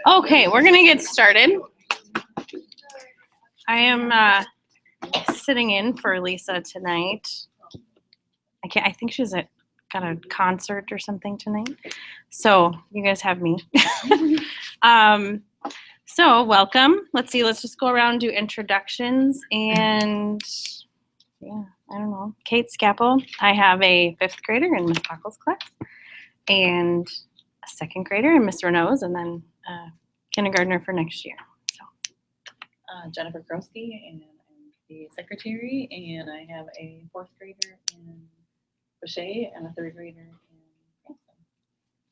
Okay, we're gonna get started. I am sitting in for Lisa tonight. I think she's got a concert or something tonight. So you guys have me. So welcome. Let's just go around and do introductions. And yeah, I don't know. Kate Scapel. I have a 5th grader in Miss Buckle's class and a 2nd grader in Miss Renault's, and then kindergartner for next year. So Jennifer Krosky, and I'm the secretary, and I have a 4th grader in Boucher and a 3rd grader in Cranston.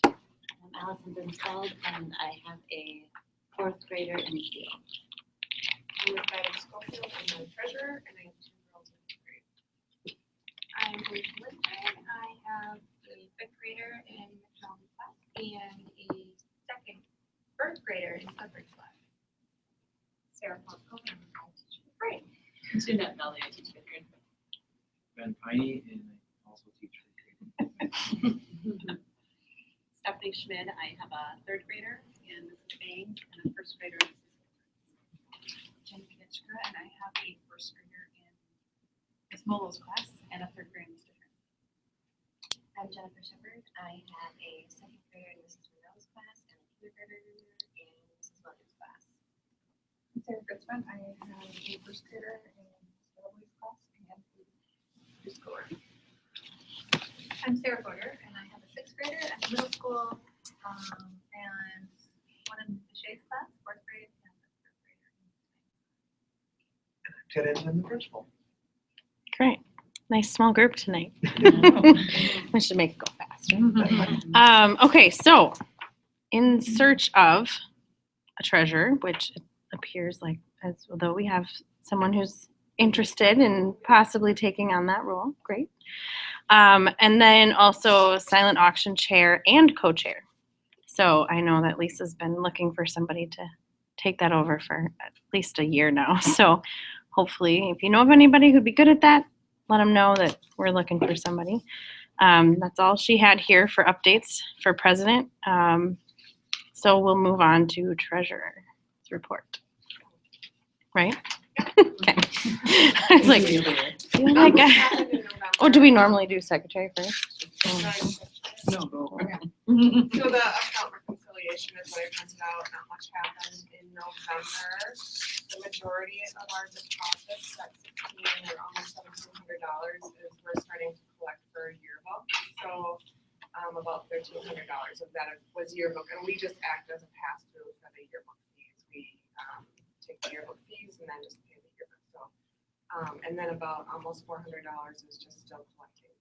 I'm Allison Brinstald, and I have a 4th grader in Steele. I'm Rebecca Schofield, I'm the treasurer, and I have 2 girls in 5th grade. I'm Ruth Lindgren. I have a 5th grader in McDonald's class and a 1st grader in Clifford's class. Sarah Plotko, and I teach 5th grade. Jeanette Melly, I teach 5th grade. Ben Piney, and I also teach 5th grade. Stephanie Schmid, I have a 3rd grader in Mrs. Bangs and a 1st grader in Mrs. Jenny Kitchka, and I have a 1st grader in Miss Molo's class and a 3rd grader in Mr. Friend. I'm Jennifer Shepard. I have a 2nd grader in Mrs. Renault's class and a kindergartner in Mrs. Williams' class. I'm Sarah Gritzman, I have a 1st grader in Miss Willoughby's class and a preschooler. I'm Sarah Porter, and I have a 6th grader at the middle school, and one in Boucher's class, 4th grade, and a 3rd grader. Ted Edmund, the principal. great. Nice small group tonight. We should make it go faster. Okay, so in search of a treasurer, which it appears like as though we have someone who's interested in possibly taking on that role, great. And then also silent auction chair and co-chair. So I know that Lisa's been looking for somebody to take that over for at least a year now. So hopefully, if you know of anybody who'd be good at that, let them know that we're looking for somebody. That's all she had here for updates for president. So we'll move on to treasurer's report. Right? Okay. I was like, oh, do we normally do secretary first? No, go. Okay. So the account reconciliation is what I printed out, not much happened in November. The majority of our deposits, that $16 or almost $1,700 is we're starting to collect for a yearbook. So about $1,300 of that was yearbook, and we just act as a pass-through for the yearbook fees. We take the yearbook fees and then just pay the yearbook. So, and then about almost $400 is just still collecting.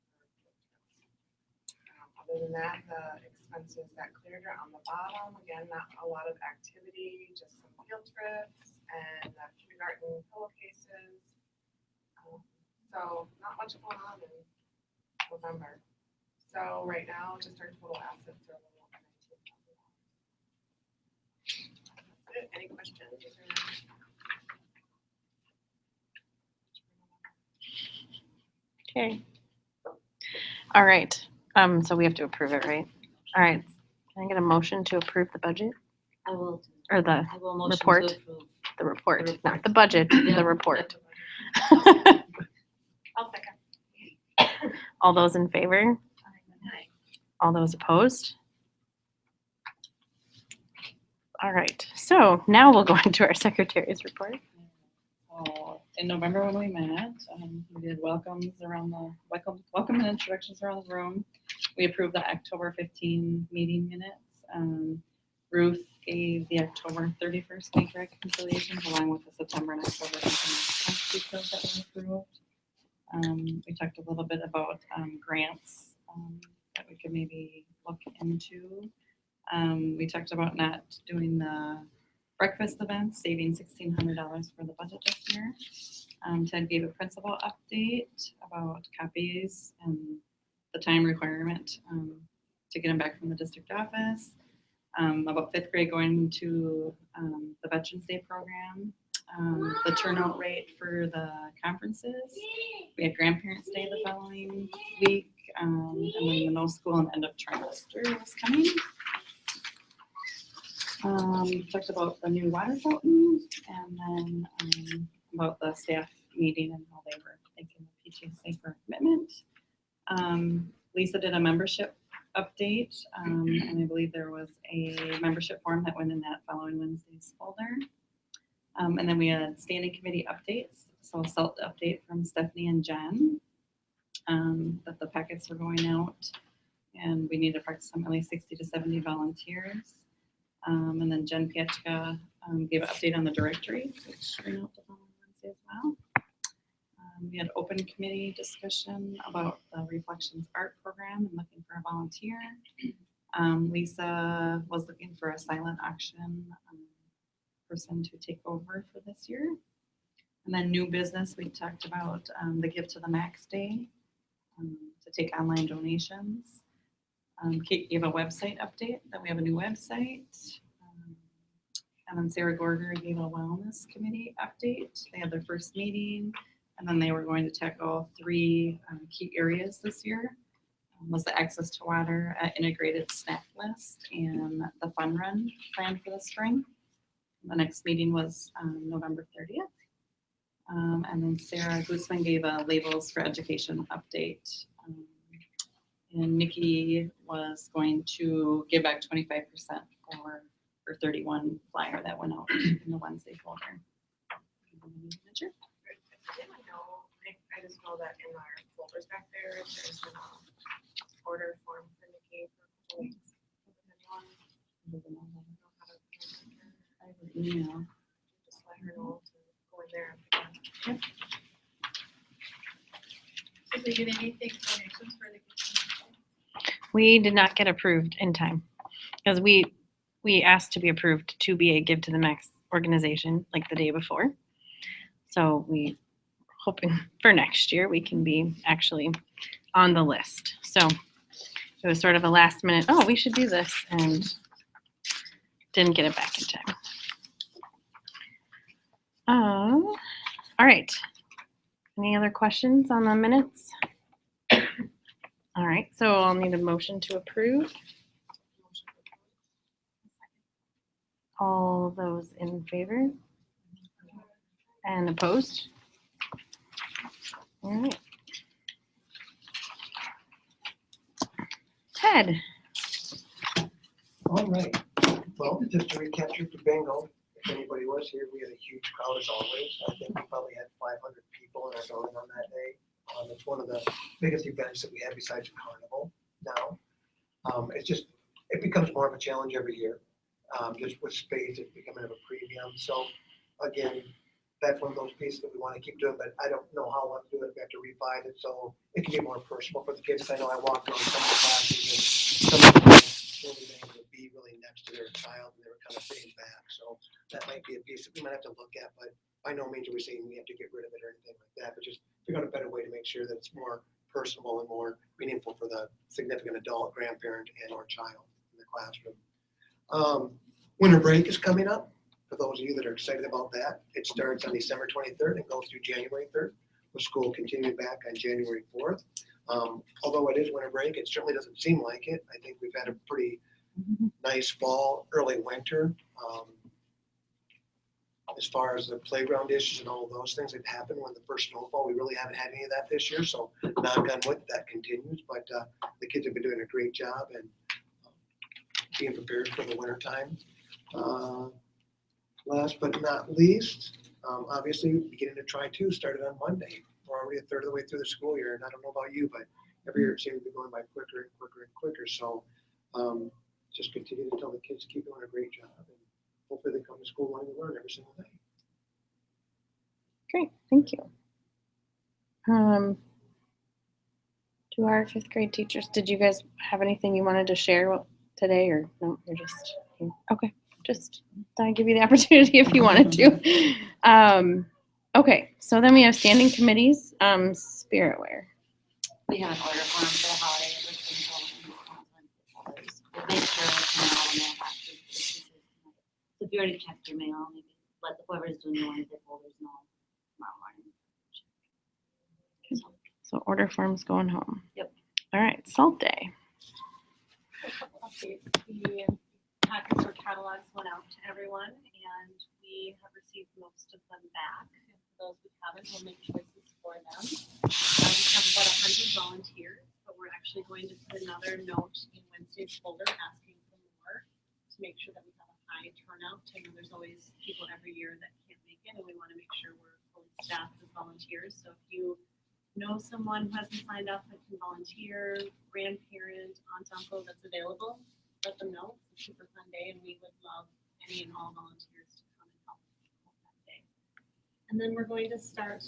Other than that, the expenses that cleared are on the bottom. Again, not a lot of activity, just some field trips and kindergarten pillowcases. So not much going on in November. So right now, just our total assets are a little over $19,000. That's it. Any questions? Okay. All right. So we have to approve it, right? All right. Can I get a motion to approve the budget I will report? motion to approve. The report, The report. not the budget, the report. I'll second. All those in favor? All those opposed? All right. So now we'll go into our secretary's report. In November when we met, we did welcome and introductions around the room. We approved the October 15 meeting minutes. Ruth gave the October 31st bank reconciliations along with the September and October income details that were approved. We talked a little bit about grants that we could maybe look into. We talked about not doing the breakfast events, saving $1,600 for the budget this year. Ted gave a principal update about copies and the time requirement to get them back from the district office. About 5th grade going to the Veterans Day program. The turnout rate for the conferences. We had Grandparents' Day the following week, and then the middle school and end of trimester was coming. Talked about the new water fountain and then about the staff meeting and how they were thanking the PTSA for commitment. Lisa did a membership update, and I believe there was a membership form that went in that following Wednesday's folder. And then we had standing committee updates. So a SALT update from Stephanie and Jen, that the packets are going out and we need approximately 60 to 70 volunteers. And then Jen Pietchka gave an update on the directory, which went out the following Wednesday as well. We had open committee discussion about the Reflections Art Program and looking for a volunteer. Lisa was looking for a silent auction person to take over for this year. And then new business, we talked about the Give to the Max Day to take online donations. Kate gave a website update that we have a new website. And then Sarah Gorger gave a wellness committee update. They had their first meeting. And then they were going to tackle 3 key areas this year. Was the access to water, integrated snack list, and the fun run plan for the spring. The next meeting was November 30th. And then Sarah Guzman gave a labels for education update. And Nikki was going to give back 25% for her 31 flyer that went out in the Wednesday folder. I just know that in our folders back there, there's an order form for Nikki for weeks. Does anyone know how to contact her? I have an email. Just let her know to go in there. Did we get anything donations for the kitchen? We did not get approved in time because we asked to be approved to be a Give to the Max organization like the day before. So we hoping for next year we can be actually on the list. So it was sort of a last minute, oh, we should do this, and didn't get it back in time. All right. Any other questions on the minutes? All right, so I'll need a motion to approve. All those in favor? And opposed? All right. Ted. All right. Well, just to recap the bingo, if anybody was here, we had a huge crowd as always. I think we probably had 500 people in our building on that day. It's one of the biggest events that we have besides the carnival now. It becomes more of a challenge every year. Just with space, it's becoming of a premium. So again, that's one of those pieces that we want to keep doing, but I don't know how long to do it. We have to revise it so it can be more personal for the kids. I know I walked around some of the classes and some of them really able to be really next to their child and they were kind of sitting back. So that might be a piece that we might have to look at, but by no means are we saying we have to get rid of it or anything like that, but just figure out a better way to make sure that it's more personal and more meaningful for the significant adult, grandparent, and or child in the classroom. Winter break is coming up. For those of you that are excited about that, it starts on December 23rd and goes through January 3rd, with school continuing back on January 4th. Although it is winter break, it certainly doesn't seem like it. I think we've had a pretty nice fall, early winter. As far as the playground issues and all of those things that happened when the first snowfall, we really haven't had any of that this year. So knock on wood, that continues. But the kids have been doing a great job and being prepared for the winter time. Last but not least, obviously beginning to try to started on Monday. We're already a third of the way through the school year, and I don't know about you, but every year it seems to be going by quicker and quicker and quicker. So just continue to tell the kids to keep doing a great job, and hopefully they come to school wanting to learn every single day. Great, thank you. To our 5th grade teachers, did you guys have anything you wanted to share today, or no? You're just okay. Just thought I'd give you the opportunity if you wanted to. Okay, so then we have standing committees. Spirit wear. We have an order form for the holiday, which we'll make sure it's in all the mailboxes. So if you already checked your mail, maybe let whoever's doing the ones that folders know tomorrow morning. So order forms going home. Yep. All right, salt day. A couple updates. The packets were catalogs went out to everyone, and we have received most of them back. And for those who haven't, we'll make choices for them. We have about 100 volunteers, but we're actually going to put another note in Wednesday's folder asking for more to make sure that we have a high turnout. I know there's always people every year that can't make it, and we want to make sure we're fully staffed with volunteers. So if you know someone who hasn't signed up that can volunteer, grandparent, aunt, uncle that's available, let them know. It's a super fun day, and we would love any and all volunteers to come and help that day. And then we're going to start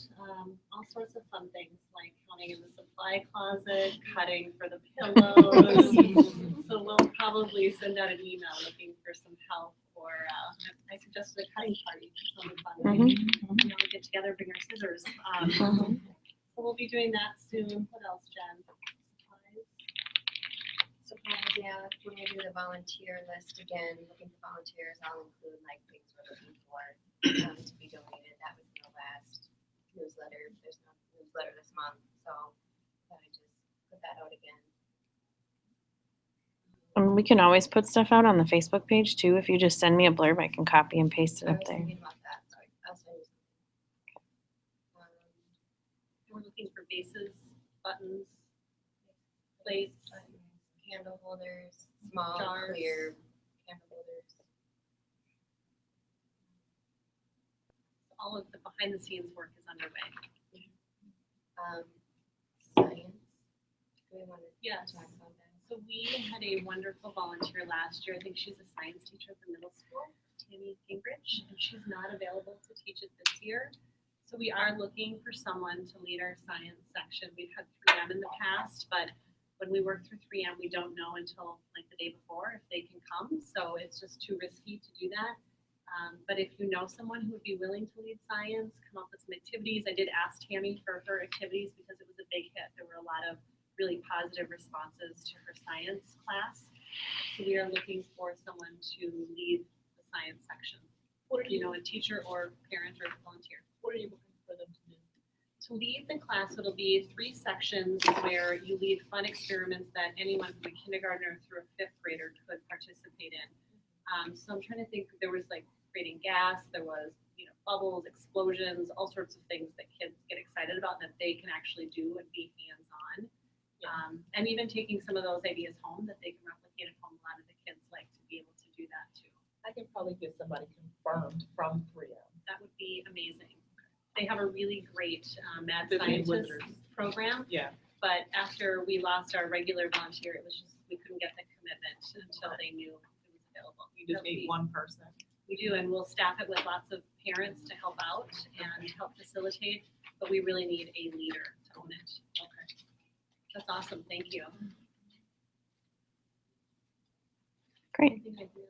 all sorts of fun things like counting in the supply closet, cutting for the pillows. So we'll probably send out an email looking for some help, or I suggested a cutting party. Some fun. We all get together, bring our scissors. So we'll be doing that soon. What else, Jen? Supplies, yeah, when we do the volunteer list again, looking for volunteers, I'll include like things we're looking for to be donated. That was in the last newsletter. There's no newsletter this month, so I just put that out again. We can always put stuff out on the Facebook page too. If you just send me a blurb, I can copy and paste it I up was there. thinking about that, so I'll send you something. We're looking for bases, buttons, plates, Candle holders, small, Jars. clear candle holders. all of the behind the scenes work is underway. Science. Do we want to Yes. talk about that? So we had a wonderful volunteer last year. I think she's a science teacher at the middle school, Tammy Gingrich, and she's not available to teach it this year. So we are looking for someone to lead our science section. We've had 3M in the past, but when we work through 3M, we don't know until like the day before if they can come. So it's just too risky to do that. But if you know someone who would be willing to lead science, come up with some activities. I did ask Tammy for her activities because it was a big hit. There were a lot of really positive responses to her science class. So we are looking for someone to lead the science section. What are you know, a teacher or parent or volunteer? What are you looking for them to do? To lead the class, it'll be 3 sections where you lead fun experiments that anyone from a kindergartner through a 5th grader could participate in. So I'm trying to think, there was like creating gas, there was, you know, bubbles, explosions, all sorts of things that kids get excited about that they can actually do and be hands-on. And even taking some of those ideas home that they can replicate at home. A lot of the kids like to be able to do that too. I can probably get somebody confirmed from 3M. That would be amazing. They have a really great mad The scientist Wizards. program, Yeah. but after we lost our regular volunteer, it was just, we couldn't get the commitment until they knew it was available. You just need one person. We do, and we'll staff it with lots of parents to help out and help facilitate, but we really need a leader to own it. Okay. That's awesome, thank you. Great. Anything I do?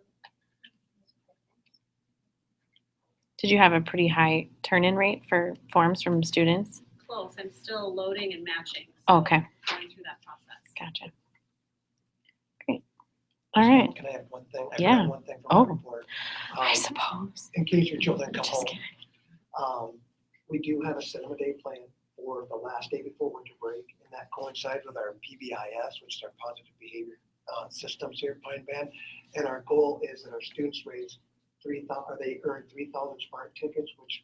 Did you have a pretty high turn-in rate for forms from students? Close, I'm still loading and matching. Oh, okay, Going through that process. gotcha. Great. All right. Can I have one thing? I Yeah. forgot one thing from Oh. my report. I suppose. In case your children come Just home, we do have a cinema day planned for the last day before winter break, and that coincides with our PBIS, which is our positive behavior systems here at Pine Band. And our goal is that our students raise 3,000, or they earn 3,000 smart tickets, which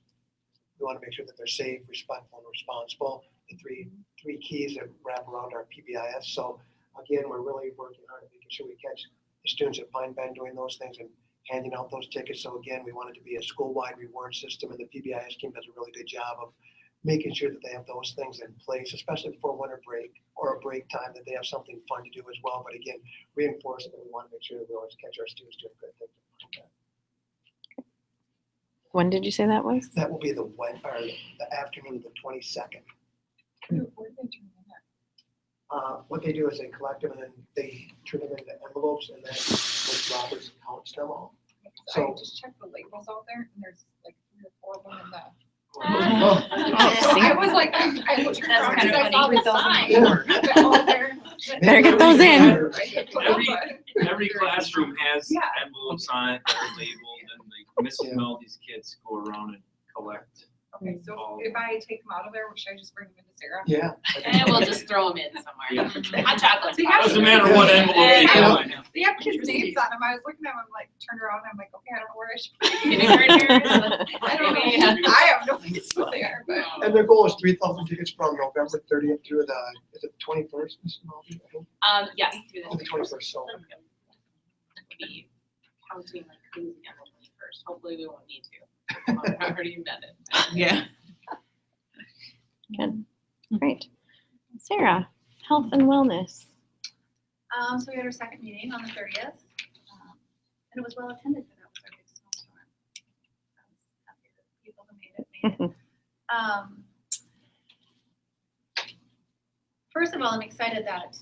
we want to make sure that they're safe, respectful, and responsible. The three keys that wrap around our PBIS. So again, we're really working hard at making sure we catch the students at Pine Band doing those things and handing out those tickets. So again, we want it to be a school-wide reward system, and the PBIS team does a really good job of making sure that they have those things in place, especially before winter break or a break time, that they have something fun to do as well. But again, reinforcing that we want to make sure that we always catch our students doing good things. When did you say that was? That will be the afternoon of the 22nd. What they do is they collect them and then they turn them into envelopes, and then with Roberts counts them all. I just checked the labels out there, and there's like 3 or 4 of them in the. Oh, So I was like, I looked That's around kind of because I saw funny. the sign. Yeah. But all there- Better get those in. Every classroom has Yeah. envelopes on it that are labeled, and like Mrs. Meldy's kids go around and collect Okay, so if I take them out of there, should I just bring them into Sarah? Yeah. And we'll just throw them in somewhere. Hot chocolate. So you have- Doesn't matter what envelope they go in. They have kids' names on them. I was looking at them, like, turned around, and I'm like, okay, I don't know where I should. put it. I don't know. I have no idea what they are, but. And their goal is 3,000 tickets from November 30th through is it 21st, Mr. Malvey? I think? Yes, through Oh, the 21st, so. Be counting like crazy on the 21st. Hopefully we won't need to. I've already done it. Yeah. Good. Great. Sarah, health and wellness. So we had our second meeting on the 30th, and it was well attended, because that was our big snowstorm. I was happy that the people who made it. First of all, I'm excited that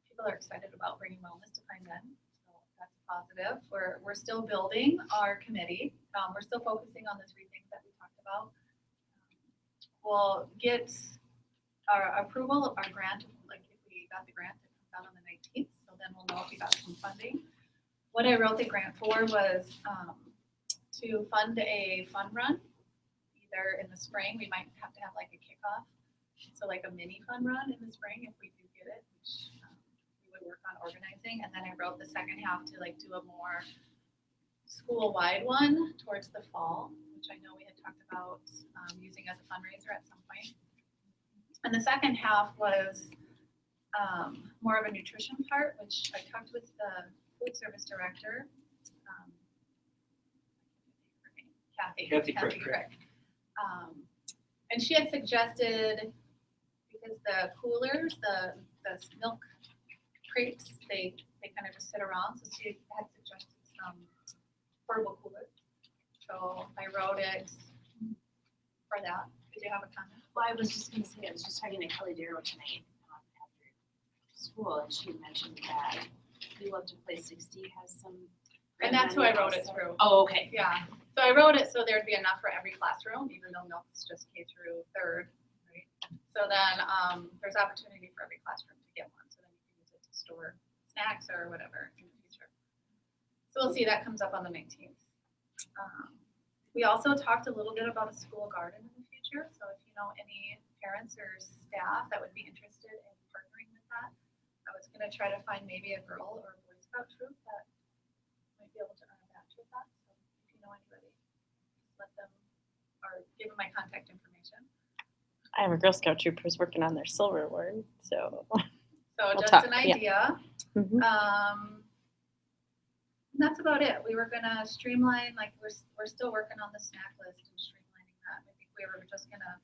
people are excited about bringing wellness to Pine Bend, so that's positive. We're still building our committee. We're still focusing on the three things that we talked about. We'll get our approval of our grant, like if we got the grant that comes out on the 19th, so then we'll know if we got some funding. What I wrote the grant for was to fund a fun run, either in the spring. We might have to have like a kickoff, so like a mini fun run in the spring if we do get it, which we would work on organizing. And then I wrote the second half to like do a more school-wide one towards the fall, which I know we had talked about using as a fundraiser at some point. And the second half was more of a nutrition part, which I talked with the food service director, Kathy Crick. And she had suggested, because the coolers, the milk crates, they kind of just sit around, so she had suggested some portable coolers. So I wrote it for that. Did you have a comment? Well, I was just gonna say, I was just talking to Kelly Darrow tonight after school, and she mentioned that We Love to Play 60 has some. And that's who I wrote it through. Oh, okay. Yeah, so I wrote it so there'd be enough for every classroom, even though milk's just K through third, right? So then, there's opportunity for every classroom to get one, so then you can use it to store snacks or whatever in the future. So we'll see, that comes up on the 19th. We also talked a little bit about a school garden in the future, so if you know any parents or staff that would be interested in partnering with that, I was gonna try to find maybe a girl or a Boy Scout troop that might be able to earn a batch with that. So if you know anybody, just let them, or give them my contact information. I have a Girl Scout troop who's working on their silver award, so. So We'll just talk, an yeah. idea. Mhm. And that's about it. We were gonna streamline, like, we're still working on the snack list and streamlining that. I think we were just gonna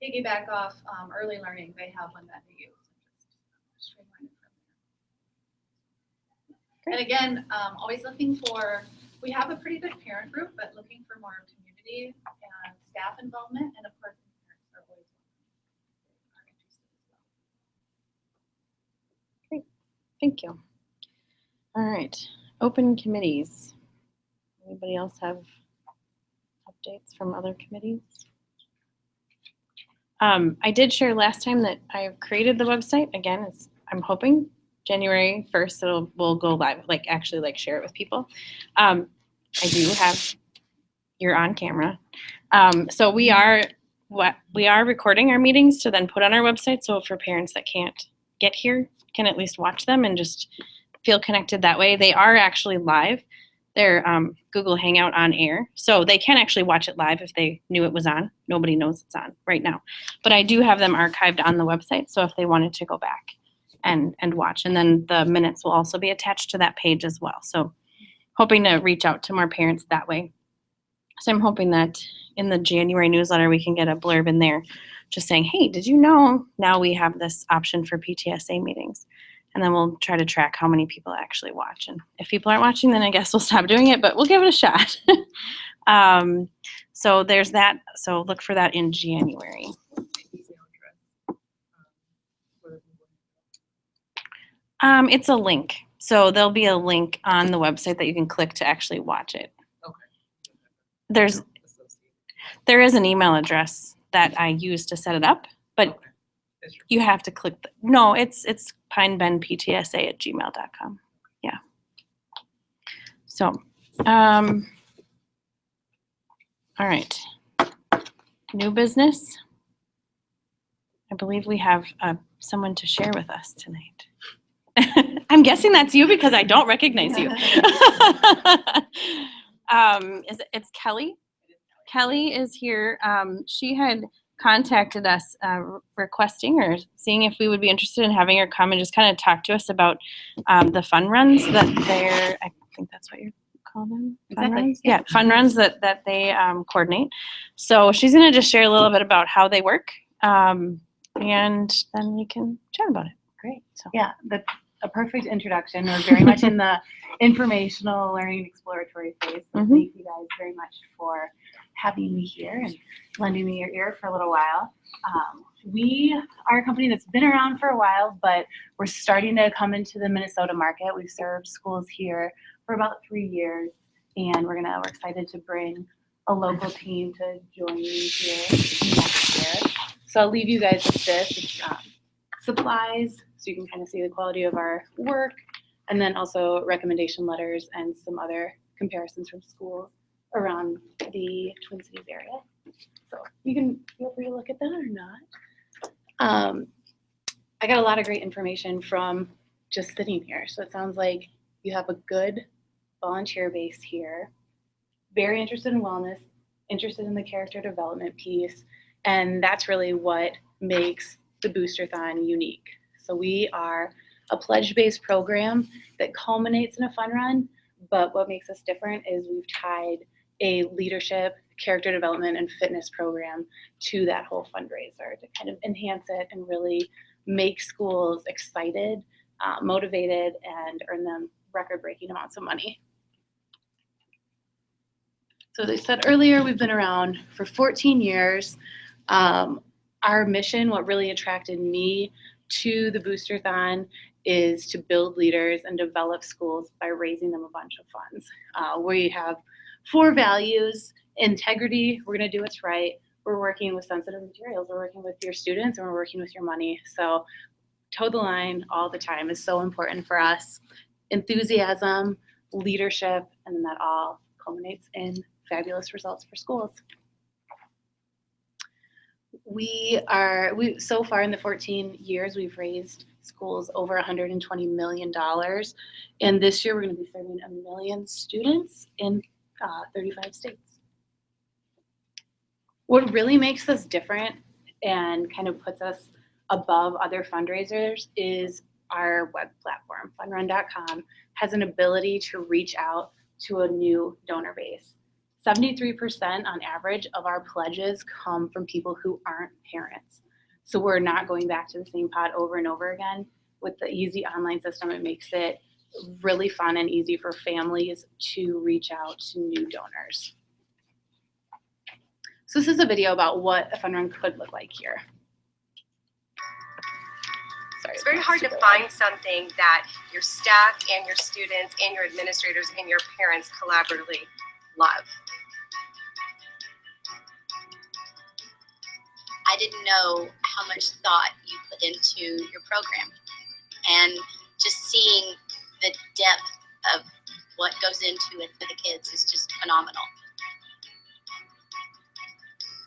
piggyback off early learning. They have one that they use and just streamline it from there. And again, always looking for, we have a pretty good parent group, but looking for more community and staff involvement, and of course, parents are always interested as well. Thank you. All right, open committees. Anybody else have updates from other committees? I did share last time that I've created the website. Again, I'm hoping January 1st we'll go live, like actually like share it with people. I do have, you're on camera. So we are recording our meetings to then put on our website. So for parents that can't get here, can at least watch them and just feel connected that way. They are actually live. They're Google Hangout on air. So they can actually watch it live if they knew it was on. Nobody knows it's on right now. But I do have them archived on the website. So if they wanted to go back and watch. And then the minutes will also be attached to that page as well. So hoping to reach out to more parents that way. So I'm hoping that in the January newsletter, we can get a blurb in there just saying, hey, did you know now we have this option for PTSA meetings? And then we'll try to track how many people actually watch. And if people aren't watching, then I guess we'll stop doing it, but we'll give it a shot. So there's that. So look for that in January. It's a link. So there'll be a link on the website that you can click to actually watch it. Okay. There is an email address that I use to set it up, but Okay. That's your- you have to click no, it's pinebendptsa@gmail.com. Yeah. So, all right. New business. I believe we have someone to share with us tonight. I'm guessing that's you because I don't recognize you. It's Kelly? Kelly is here. She had contacted us requesting or seeing if we would be interested in having her come and just kind of talk to us about the fun runs that they're, I think that's what you call them? Fun Exactly. runs? Yeah, fun runs that they coordinate. So she's going to just share a little bit about how they work, and then we can chat about it. Great. So. Yeah, that's a perfect introduction. We're very much in the informational, learning, exploratory phase. So thank you guys very much for having me here and lending me your ear for a little while. We are a company that's been around for a while, but we're starting to come into the Minnesota market. We've served schools here for about 3 years, and we're excited to bring a local team to join me here next year. So I'll leave you guys with this. It's supplies, so you can kind of see the quality of our work, and then also recommendation letters and some other comparisons from schools around the Twin Cities area. So you can feel free to look at that or not. I got a lot of great information from just sitting here. So it sounds like you have a good volunteer base here, very interested in wellness, interested in the character development piece, and that's really what makes the Boosterthon unique. So we are a pledge-based program that culminates in a fun run, but what makes us different is we've tied a leadership, character development, and fitness program to that whole fundraiser to kind of enhance it and really make schools excited, motivated, and earn them record-breaking amounts of money. So as I said earlier, we've been around for 14 years. Our mission, what really attracted me to the Boosterthon, is to build leaders and develop schools by raising them a bunch of funds. We have 4 values: integrity, we're going to do what's right. We're working with sensitive materials. We're working with your students, and we're working with your money. So toe the line all the time is so important for us. Enthusiasm, leadership, and then that all culminates in fabulous results for schools. So far in the 14 years, we've raised schools over $120 million. And this year, we're going to be serving 1 million students in 35 states. What really makes us different and kind of puts us above other fundraisers is our web platform. Funrun.com has an ability to reach out to a new donor base. 73% on average of our pledges come from people who aren't parents. So we're not going back to the same pot over and over again. With the easy online system, it makes it really fun and easy for families to reach out to new donors. So this is a video about what a fun run could look like here. Sorry, It's very hard to find something that your staff and your students and your administrators and your parents collaboratively love. I didn't know how much thought you put into your program, and just seeing the depth of what goes into it for the kids is just phenomenal.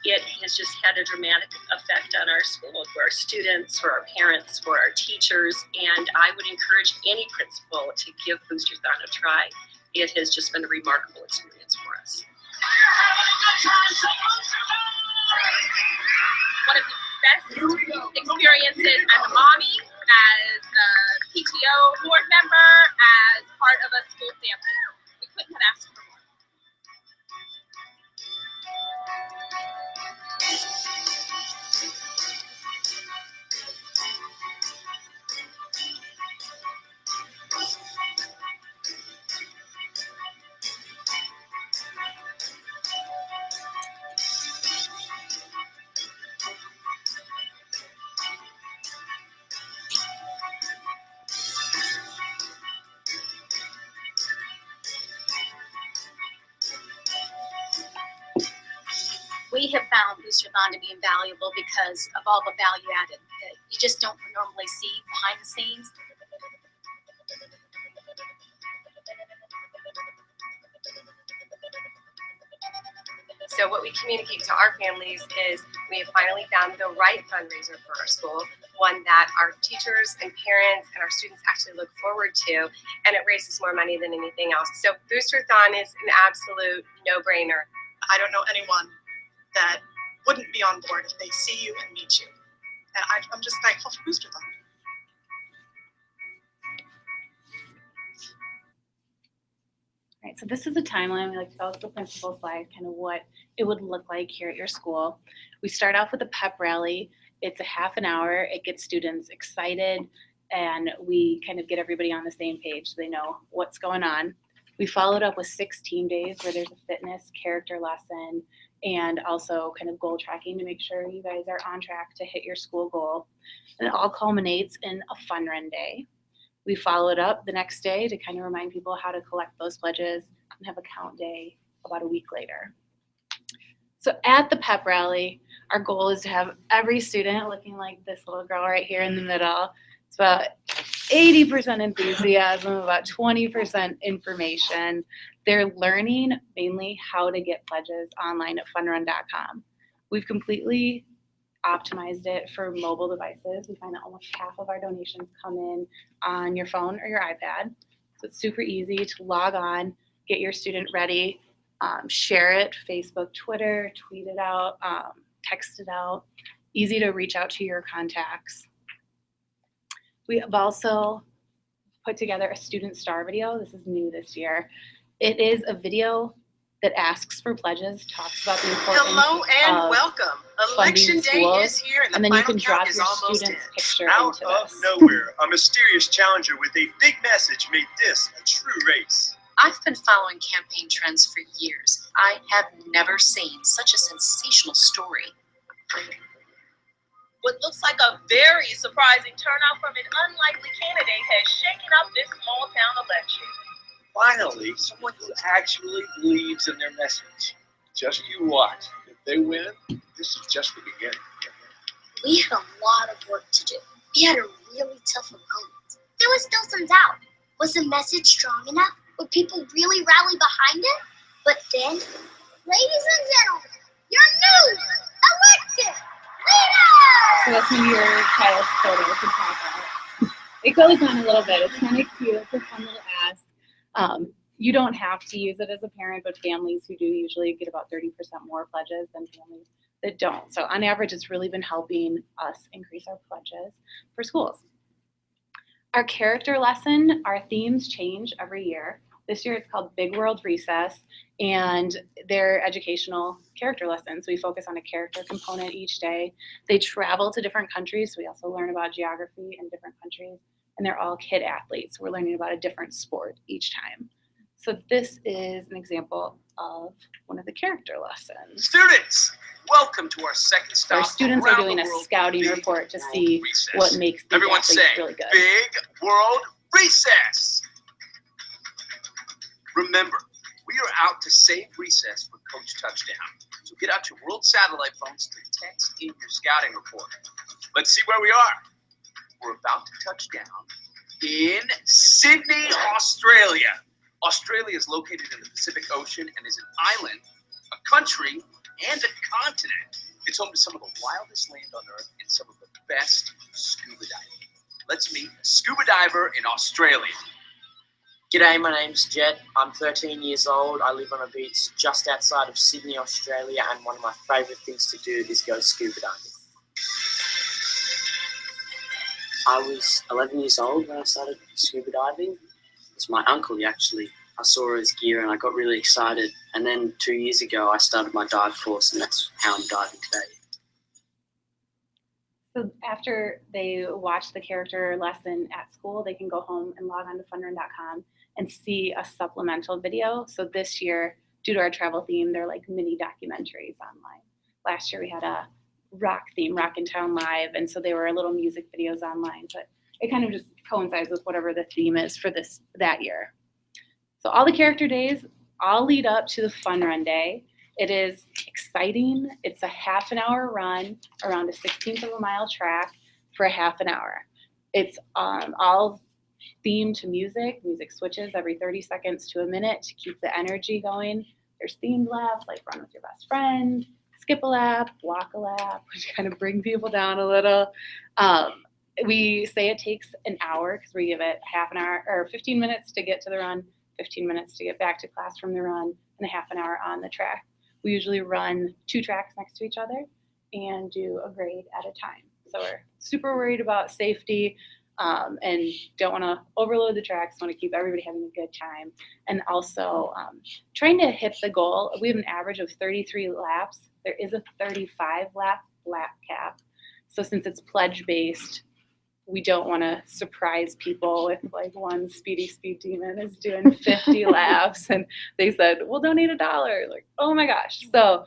It has just had a dramatic effect on our school, for our students, for our parents, for our teachers, and I would encourage any principal to give Boosterthon a try. It has just been a remarkable experience for us. One of the best experiences as a mommy, as a PTO board member, as part of a school family. We couldn't have asked for more. We have found Boosterthon to be invaluable because of all the value added that you just don't normally see behind the scenes. So what we communicate to our families is we have finally found the right fundraiser for our school, one that our teachers and parents and our students actually look forward to, and it raises more money than anything else. So Boosterthon is an absolute no-brainer. I don't know anyone that wouldn't be on board if they see you and meet you. And I'm just thankful for Boosterthon. Right, so this is a timeline. We like to follow the principal slide, kind of what it would look like here at your school. We start off with a pep rally. It's a half an hour. It gets students excited, and we kind of get everybody on the same page so they know what's going on. We followed up with 16 days where there's a fitness character lesson and also kind of goal tracking to make sure you guys are on track to hit your school goal. And it all culminates in a fun run day. We follow it up the next day to kind of remind people how to collect those pledges and have a count day about a week later. So at the pep rally, our goal is to have every student looking like this little girl right here in the middle. It's about 80% enthusiasm, about 20% information. They're learning mainly how to get pledges online at funrun.com. We've completely optimized it for mobile devices. We find that almost half of our donations come in on your phone or your iPad. So it's super easy to log on, get your student ready, share it, Facebook, Twitter, tweet it out, text it out, easy to reach out to your contacts. We have also put together a student star video. This is new this year. It is a video that asks for pledges, talks about the importance Hello and of welcome. funding Election day schools, is here and the and then you final can count drop is your almost student's in. picture Out into of this. nowhere, a mysterious challenger with a big message made this a true race. I've been following campaign trends for years. I have never seen such a sensational story. What looks like a very surprising turnout from an unlikely candidate has shaken up this small town election. Finally, someone who actually believes in their message. Just you watch. If they win, this is just the beginning. We had a lot of work to do. We had a really tough opponent. There was still some doubt. Was the message strong enough? Would people really rally behind it? But then, ladies and gentlemen, your new elected leader! So that's maybe your child's photo to pop out. It goes on a little bit. It's kind of cute. It's a fun little ask. You don't have to use it as a parent, but families who do usually get about 30% more pledges than families that don't. So on average, it's really been helping us increase our pledges for schools. Our character lesson, our themes change every year. This year it's called Big World Recess, and they're educational character lessons. We focus on a character component each day. They travel to different countries, so we also learn about geography in different countries, and they're all kid athletes. We're learning about a different sport each time. So this is an example of one of the character lessons. Students, welcome to our second So stop. our students are around doing the a world, scouting Big report to World see Recess. what makes these Everyone athletes say, really good. Big World Recess. Remember, we are out to save recess for Coach Touchdown. So get out your world satellite phones to text in your scouting report. Let's see where we are. We're about to touch down in Sydney, Australia. Australia is located in the Pacific Ocean and is an island, a country, and a continent. It's home to some of the wildest land on Earth and some of the best scuba diving. Let's meet a scuba diver in Australia. G'day, my name's Jed. I'm 13 years old. I live on a beach just outside of Sydney, Australia, and one of my favourite things to do is go scuba diving. I was 11 years old when I started scuba diving. It's my uncle, actually. I saw his gear and I got really excited. And then 2 years ago, I started my dive course, and that's how I'm diving today. So after they watch the character lesson at school, they can go home and log on to funrun.com and see a supplemental video. So this year, due to our travel theme, they're like mini documentaries online. Last year we had a rock theme, Rock in Town Live, and so they were little music videos online. So it kind of just coincides with whatever the theme is for that year. So all the character days all lead up to the Fun Run Day. It is exciting. It's a half an hour run around a 1/16 of a mile track for a half an hour. It's all themed to music. Music switches every 30 seconds to a minute to keep the energy going. There's themed laps like run with your best friend, skip a lap, walk a lap, which kind of bring people down a little. We say it takes an hour because we give it half an hour or 15 minutes to get to the run, 15 minutes to get back to class from the run, and a half an hour on the track. We usually run 2 tracks next to each other and do a grade at a time. So we're super worried about safety and don't want to overload the tracks, want to keep everybody having a good time. And also trying to hit the goal. We have an average of 33 laps. There is a 35 lap cap. So since it's pledge based, we don't want to surprise people with like one speed demon is doing 50 laps and they said, we'll donate $1. Like, oh my gosh. So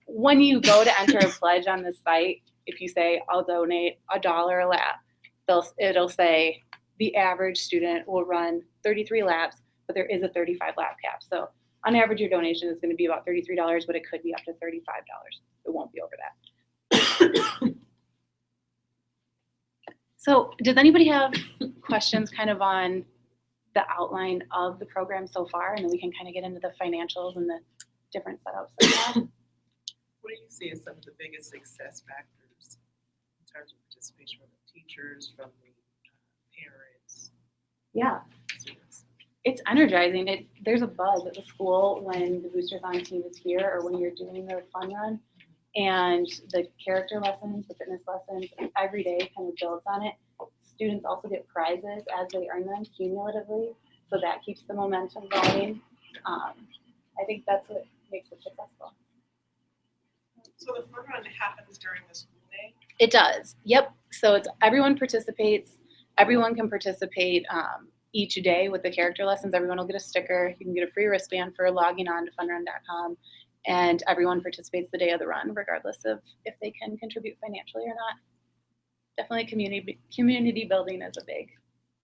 when you go to enter a pledge on the site, if you say, I'll donate $1 a lap, it'll say the average student will run 33 laps, but there is a 35 lap cap. So on average, your donation is going to be about $33, but it could be up to $35. It won't be over that. So does anybody have questions kind of on the outline of the program so far? And then we can kind of get into the financials and the different setups that we have. What do you see as some of the biggest success factors in terms of participation from the teachers, from the parents? Yeah, it's energizing. There's a buzz at the school when the Boosterthon team is here or when you're doing the fun run. And the character lessons, the fitness lessons, every day kind of builds on it. Students also get prizes as they earn them cumulatively, so that keeps the momentum going. I think that's what makes it successful. So the fun run happens during the school day? It does, yep. So it's everyone participates. Everyone can participate each day with the character lessons. Everyone will get a sticker. You can get a free wristband for logging on to funrun.com. And everyone participates the day of the run, regardless of if they can contribute financially or not. Definitely community building is a big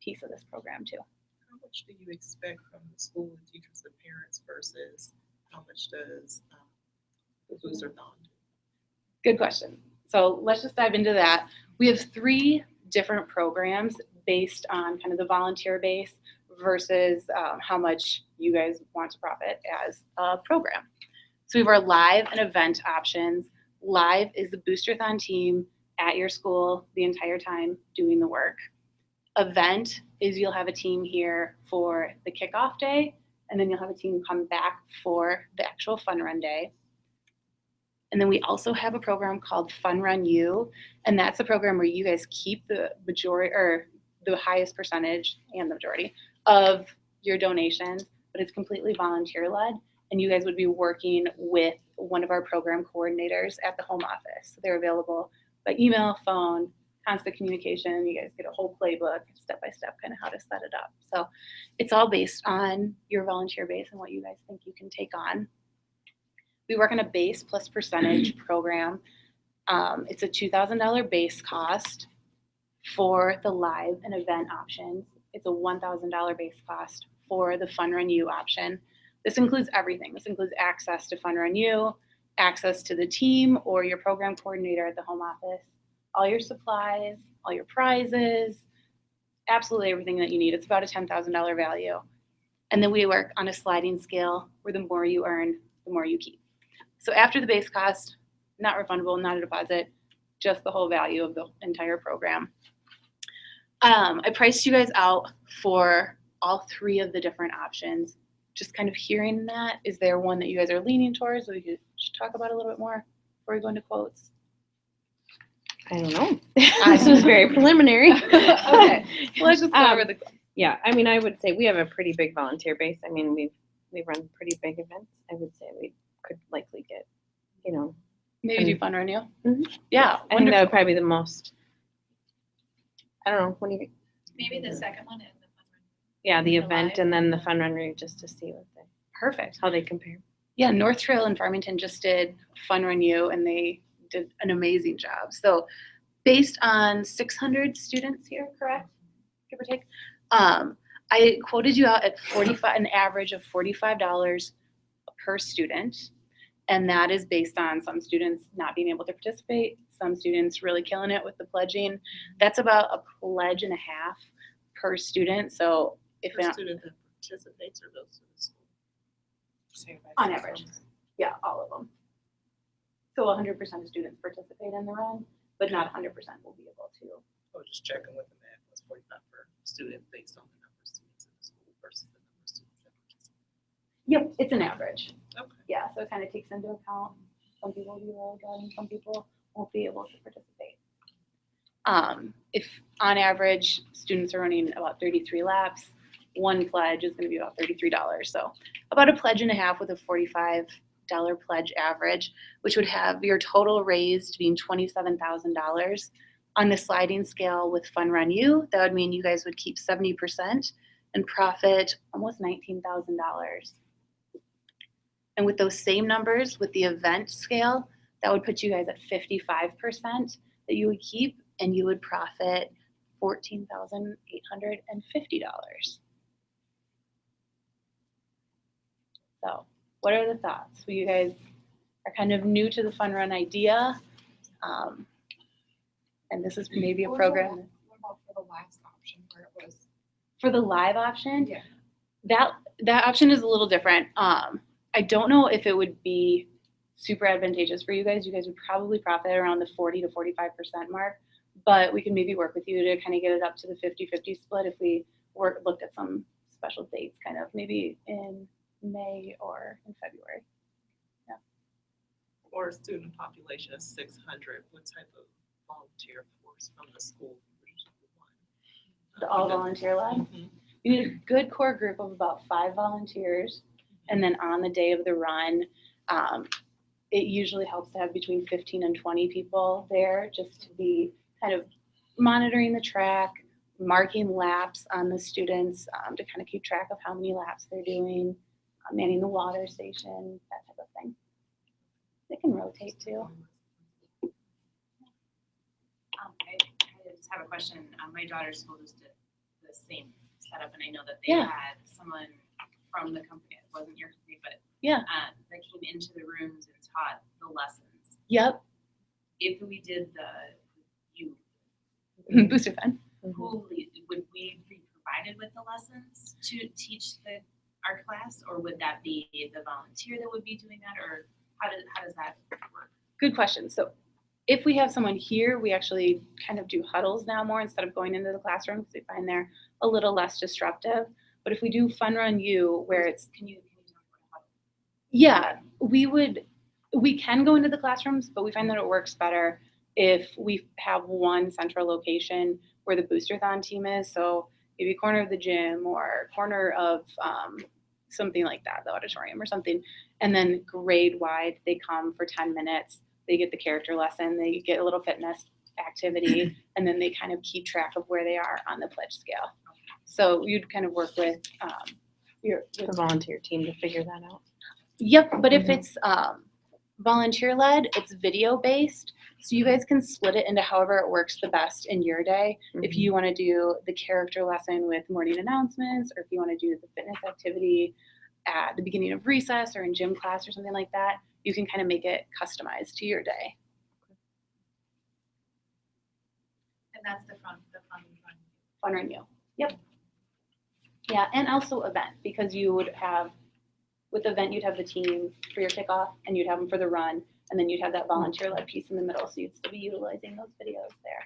piece of this program too. How much do you expect from the school and teachers and parents versus how much does the Boosterthon do? Good question. So let's just dive into that. We have 3 different programs based on kind of the volunteer base versus how much you guys want to profit as a program. So we have our live and event options. Live is the Boosterthon team at your school the entire time doing the work. Event is you'll have a team here for the kickoff day, and then you'll have a team come back for the actual fun run day. And then we also have a program called Fun Run U, and that's a program where you guys keep the majority or the highest percentage and the majority of your donations, but it's completely volunteer led. And you guys would be working with one of our program coordinators at the home office. So they're available by email, phone, constant communication. You guys get a whole playbook, step-by-step, kind of how to set it up. So it's all based on your volunteer base and what you guys think you can take on. We work on a base plus percentage program. It's a $2,000 base cost for the live and event options. It's a $1,000 base cost for the Fun Run U option. This includes everything. This includes access to Fun Run U, access to the team or your program coordinator at the home office, all your supplies, all your prizes, absolutely everything that you need. It's about a $10,000 value. And then we work on a sliding scale where the more you earn, the more you keep. So after the base cost, not refundable, not a deposit, just the whole value of the entire program. I priced you guys out for all 3 of the different options. Just kind of hearing that, is there one that you guys are leaning towards that we should talk about a little bit more before we go into quotes? I don't know. This was very preliminary. Okay, well, let's just go over the. Yeah, I mean, I would say we have a pretty big volunteer base. I mean, we run pretty big events. I would say we could likely get, maybe do Fun Run U. Mm-hmm. Yeah, I think that would probably be the most. I don't know. What do you? Maybe the second one and the fun run. Yeah, the The event live. and then the fun run route just to see what perfect how they compare. Yeah, North Trail and Farmington just did Fun Run U, and they did an amazing job. So based on 600 students here, correct? Give or take. I quoted you out at an average of $45 per student. And that is based on some students not being able to participate, some students really killing it with the pledging. That's about a pledge and a half per student. So if Per student that participates or goes to the school? On average, yeah, all of them. So 100% of students participate in the run, but not 100% will be able to. I was just checking with the math, was 45 per student based on the number of students in the school versus the number of students that participate. Yep, it's an average. Okay. Yeah, so it kind of takes into account some people will be really good and some people won't be able to participate. If on average students are running about 33 laps, one pledge is going to be about $33. So about a pledge and a half with a $45 pledge average, which would have your total raised being $27,000. On the sliding scale with Fun Run You, that would mean you guys would keep 70% and profit almost $19,000. And with those same numbers with the event scale, that would put you guys at 55% that you would keep, and you would profit $14,850. So what are the thoughts? Well, you guys are kind of new to the Fun Run idea. And this is maybe a program. What about for the last option where it was? For the live option, Yeah. that option is a little different. I don't know if it would be super advantageous for you guys. You guys would probably profit around the 40 to 45% mark, but we can maybe work with you to kind of get it up to the 50-50 split if we looked at some special dates, kind of maybe in May or in February. Yeah. Or a student population of 600, what type of volunteer force from the school? The all volunteer lab. You need a good core group of about 5 volunteers, and then on the day of the run, it usually helps to have between 15 and 20 people there just to be kind of monitoring the track, marking laps on the students to kind of keep track of how many laps they're doing, manning the water station, that type of thing. They can rotate too. I just have a question. My daughter's school just did the same setup, and I know that they Yeah. had someone from the company, it wasn't your company, but Yeah. that came into the rooms and taught the lessons. Yep. If we did the Booster fun. would we be provided with the lessons to teach the art class, or would that be the volunteer that would be doing that, or how does that work? Good question. So if we have someone here, we actually kind of do huddles now more instead of going into the classroom because we find they're a little less disruptive. But if we do Fun Run You, where it's, Can you tell me what a huddle? yeah, we can go into the classrooms, but we find that it works better if we have one central location where the Boosterthon team is. So maybe corner of the gym or corner of something like that, the auditorium or something. And then grade wide, they come for 10 minutes. They get the character lesson, they get a little fitness activity, and then they kind of keep track of where they are on the pledge scale. So you'd kind of work with the volunteer team to figure that out. Yep, but if it's volunteer led, it's video based. So you guys can split it into however it works the best in your day. If you want to do the character lesson with morning announcements, or if you want to do the fitness activity at the beginning of recess or in gym class or something like that, you can kind of make it customized to your day. And that's the Fun Run. Fun Run You. Yep. Yeah, and also event, because you would have, with event, you'd have the team for your kickoff, and you'd have them for the run, and then you'd have that volunteer-led piece in the middle, so you'd still be utilizing those videos there.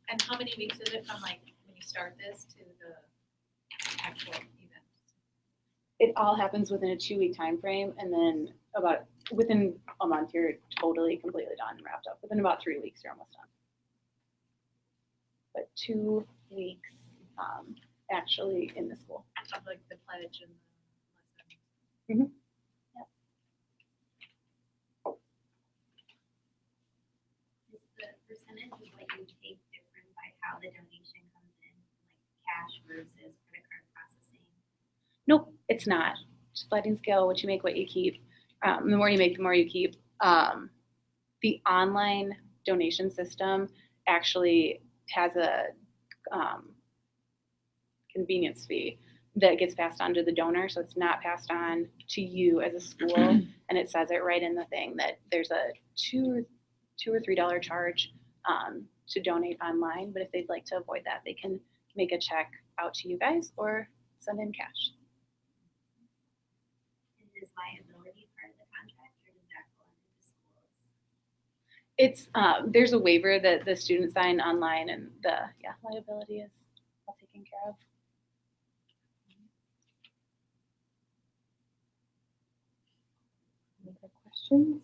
And how many weeks is it from like when you start this to the actual event? It all happens within a 2-week time frame, and then within a month, you're totally, completely done and wrapped up. Within about 3 weeks, you're almost done. But 2 weeks actually in the school. Of like the pledge and the lesson. Yep. Is the percentage of what you take different by how the donation comes in, like cash versus credit card processing? Nope, it's not. Sliding scale, what you make, what you keep. The more you make, the more you keep. The online donation system actually has a convenience fee that gets passed on to the donor, so it's not passed on to you as a school. And it says it right in the thing that there's a $2 or $3 charge to donate online. But if they'd like to avoid that, they can make a check out to you guys or send in cash. liability part of the contract, or does that go under the schools? It's, there's a waiver that the students sign online and the, liability is all taken care of. Any other questions?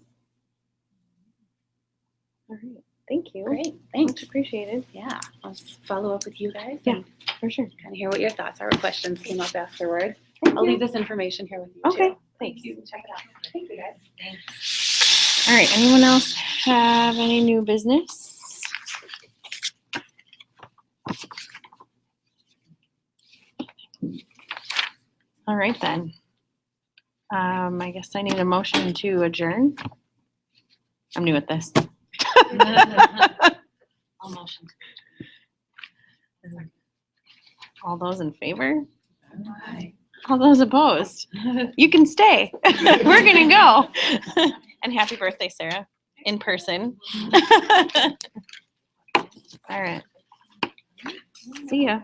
All right, thank you. Great, thanks. Much appreciated. Yeah, I'll follow up with you guys. Yeah, and for sure. kind of hear what your thoughts are, what questions came up afterwards. I'll leave this information here with you too. Okay, thanks. You can check it out. Thank you, guys. Thanks. All right, anyone else have any new business? All right then. I guess I need a motion to adjourn. I'm new at this. I'll motion. All those in favor? Aye. All those opposed? You can stay. We're gonna go. And happy birthday, Sarah, in person. All right. See ya.